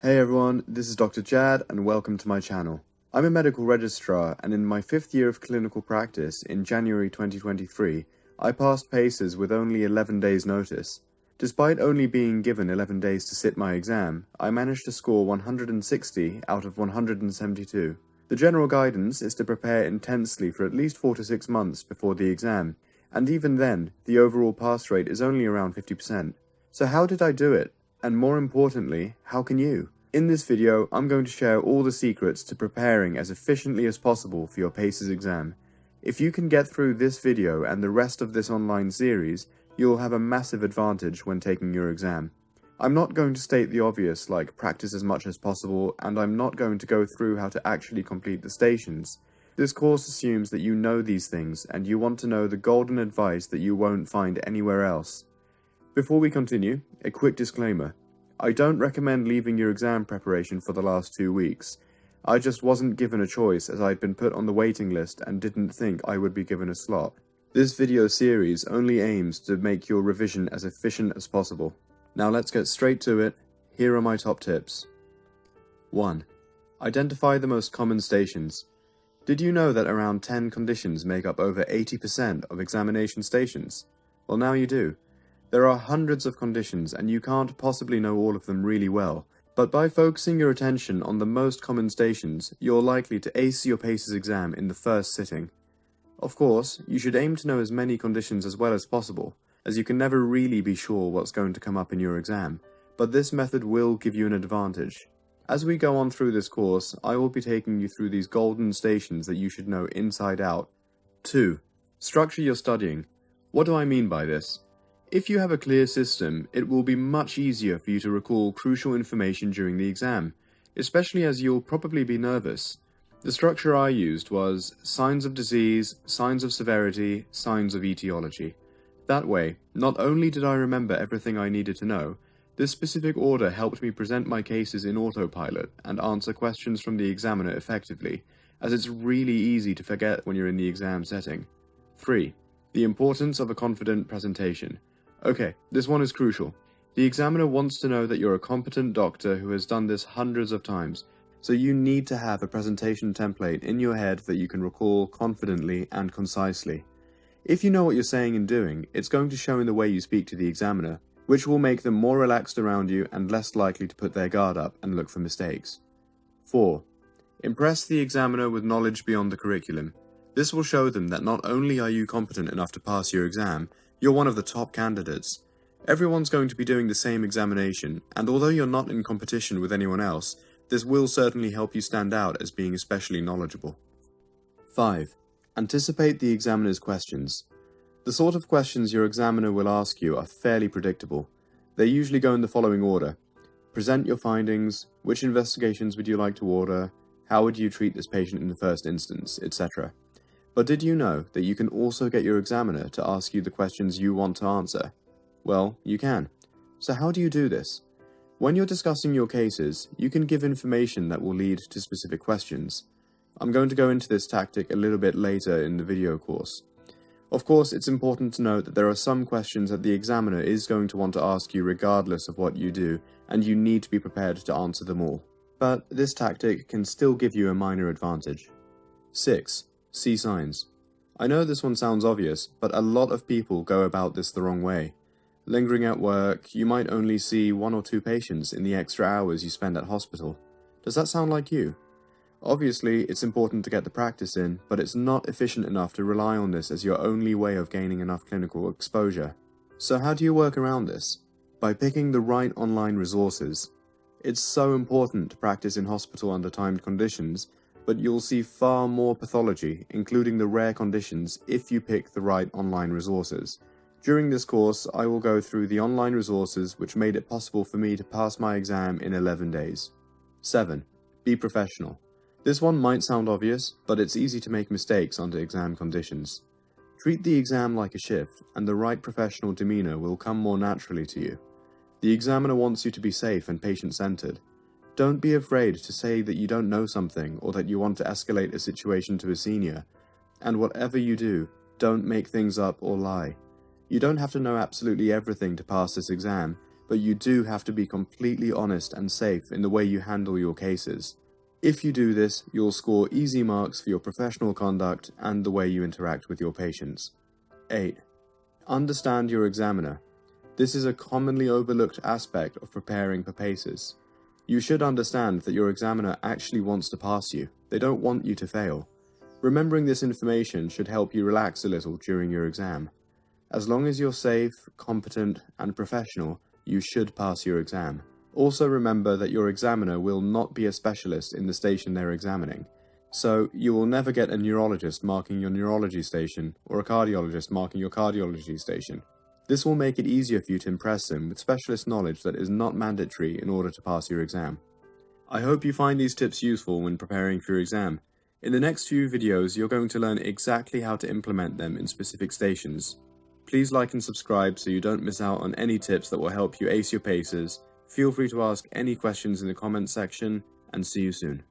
Hey everyone, this is Dr. Jad and welcome to my channel. I'm a medical registrar and in my 5th year of clinical practice in January 2023, I passed PACES with only 11 days notice. Despite only being given 11 days to sit my exam, I managed to score 160 out of 172. The general guidance is to prepare intensely for at least 4 to 6 months before the exam, and even then, the overall pass rate is only around 50%. So how did I do it? And more importantly, how can you? In this video, I'm going to share all the secrets to preparing as efficiently as possible for your PACES exam. If you can get through this video and the rest of this online series, you'll have a massive advantage when taking your exam. I'm not going to state the obvious like practice as much as possible, and I'm not going to go through how to actually complete the stations. This course assumes that you know these things and you want to know the golden advice that you won't find anywhere else. Before we continue, a quick disclaimer. I don't recommend leaving your exam preparation for the last 2 weeks. I just wasn't given a choice as I'd been put on the waiting list and didn't think I would be given a slot. This video series only aims to make your revision as efficient as possible. Now let's get straight to it. Here are my top tips. 1. Identify the most common stations. Did you know that around 10 conditions make up over 80% of examination stations? Well, now you do. There are hundreds of conditions and you can't possibly know all of them really well, but by focusing your attention on the most common stations, you're likely to ace your PACES exam in the first sitting. Of course, you should aim to know as many conditions as well as possible, as you can never really be sure what's going to come up in your exam, but this method will give you an advantage. As we go on through this course, I will be taking you through these golden stations that you should know inside out. 2. Structure your studying. What do I mean by this? If you have a clear system, it will be much easier for you to recall crucial information during the exam, especially as you'll probably be nervous. The structure I used was signs of disease, signs of severity, signs of etiology. That way, not only did I remember everything I needed to know, this specific order helped me present my cases in autopilot and answer questions from the examiner effectively, as it's really easy to forget when you're in the exam setting. 3. The importance of a confident presentation. Okay, this one is crucial. The examiner wants to know that you're a competent doctor who has done this hundreds of times, so you need to have a presentation template in your head that you can recall confidently and concisely. If you know what you're saying and doing, it's going to show in the way you speak to the examiner, which will make them more relaxed around you and less likely to put their guard up and look for mistakes. 4. Impress the examiner with knowledge beyond the curriculum. This will show them that not only are you competent enough to pass your exam, you're one of the top candidates. Everyone's going to be doing the same examination, and although you're not in competition with anyone else, this will certainly help you stand out as being especially knowledgeable. 5. Anticipate the examiner's questions. The sort of questions your examiner will ask you are fairly predictable. They usually go in the following order. Present your findings, which investigations would you like to order, how would you treat this patient in the first instance, etc. But did you know that you can also get your examiner to ask you the questions you want to answer? Well, you can. So how do you do this? When you're discussing your cases, you can give information that will lead to specific questions. I'm going to go into this tactic a little bit later in the video course. Of course, it's important to note that there are some questions that the examiner is going to want to ask you regardless of what you do, and you need to be prepared to answer them all. But this tactic can still give you a minor advantage. 6. See signs. I know this one sounds obvious, but a lot of people go about this the wrong way. Lingering at work, you might only see 1 or 2 patients in the extra hours you spend at hospital. Does that sound like you? Obviously, it's important to get the practice in, but it's not efficient enough to rely on this as your only way of gaining enough clinical exposure. So how do you work around this? By picking the right online resources. It's so important to practice in hospital under timed conditions, but you'll see far more pathology, including the rare conditions, if you pick the right online resources. During this course, I will go through the online resources which made it possible for me to pass my exam in 11 days. 7. Be professional. This one might sound obvious, but it's easy to make mistakes under exam conditions. Treat the exam like a shift, and the right professional demeanor will come more naturally to you. The examiner wants you to be safe and patient-centered. Don't be afraid to say that you don't know something or that you want to escalate a situation to a senior. And whatever you do, don't make things up or lie. You don't have to know absolutely everything to pass this exam, but you do have to be completely honest and safe in the way you handle your cases. If you do this, you'll score easy marks for your professional conduct and the way you interact with your patients. 8. Understand your examiner. This is a commonly overlooked aspect of preparing for PACES. You should understand that your examiner actually wants to pass you. They don't want you to fail. Remembering this information should help you relax a little during your exam. As long as you're safe, competent, and professional, you should pass your exam. Also remember that your examiner will not be a specialist in the station they're examining. So, you will never get a neurologist marking your neurology station or a cardiologist marking your cardiology station. This will make it easier for you to impress them with specialist knowledge that is not mandatory in order to pass your exam. I hope you find these tips useful when preparing for your exam. In the next few videos, you're going to learn exactly how to implement them in specific stations. Please like and subscribe so you don't miss out on any tips that will help you ace your PACES. Feel free to ask any questions in the comments section, and see you soon.